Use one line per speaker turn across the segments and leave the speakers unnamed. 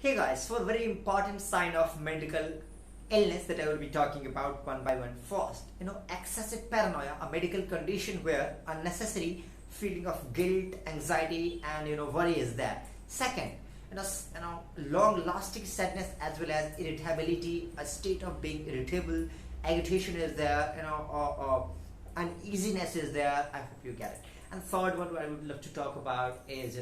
Hey guys, for a very important sign of medical illness that I will be talking about one by one. First, excessive paranoia, a medical condition where unnecessary feeling of guilt, anxiety, and worry is there. Second, long-lasting sadness as well as irritability, a state of being irritable, agitation is there, or uneasiness is there. I hope you get it. And third one, what I would love to talk about is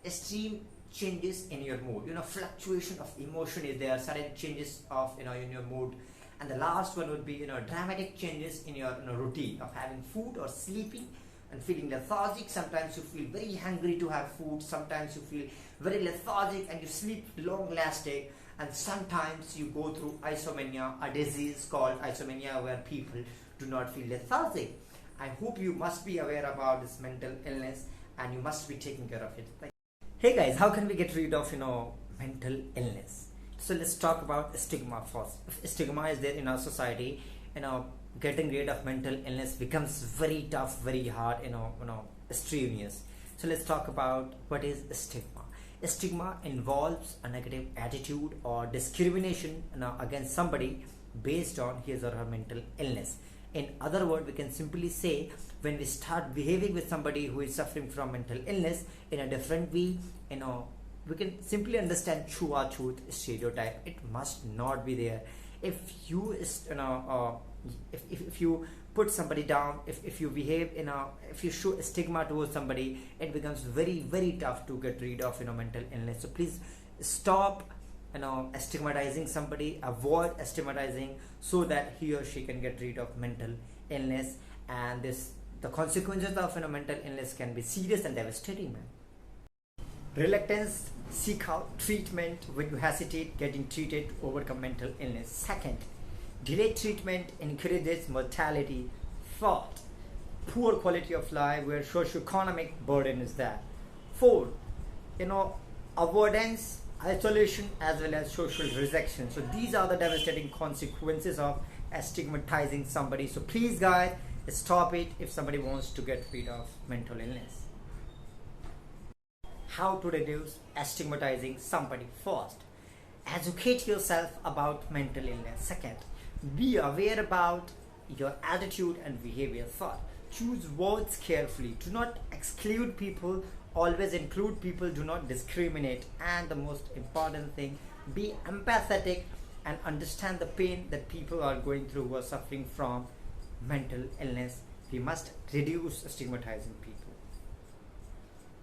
extreme changes in your mood, fluctuation of emotion is there, sudden changes of in your mood. And the last one would be dramatic changes in your routine of having food or sleeping and feeling lethargic. Sometimes you feel very hungry to have food, sometimes you feel very lethargic and you sleep long lasting, and sometimes you go through isomania, a disease called isomania where people do not feel lethargic. I hope you must be aware about this mental illness and you must be taking care of it. Hey guys, how can we get rid of mental illness? So let's talk about stigma first. If stigma is there in our society, getting rid of mental illness becomes very tough, very hard, strenuous. So let's talk about what is stigma. Stigma involves a negative attitude or discrimination against somebody based on his or her mental illness. In other words, we can simply say when we start behaving with somebody who is suffering from mental illness in a different way, we can simply understand chua truth stereotype. It must not be there. If you if you put somebody down, if you behave if you show stigma towards somebody, it becomes very, very tough to get rid of mental illness. So please stop stigmatizing somebody, avoid stigmatizing, so that he or she can get rid of mental illness. And the consequences of mental illness can be serious and devastating, man. Reluctance, seek out treatment when you hesitate getting treated to overcome mental illness. Second, delayed treatment encourages mortality. Fourth, poor quality of life where socioeconomic burden is there. Fourth, avoidance, isolation, as well as social rejection. So these are the devastating consequences of stigmatizing somebody. So please guys, stop it if somebody wants to get rid of mental illness. How to reduce stigmatizing somebody? First, educate yourself about mental illness. Second, be aware about your attitude and behavior. Third, choose words carefully. Do not exclude people, always include people, do not discriminate. And the most important thing, be empathetic and understand the pain that people are going through who are suffering from mental illness. We must reduce stigmatizing people.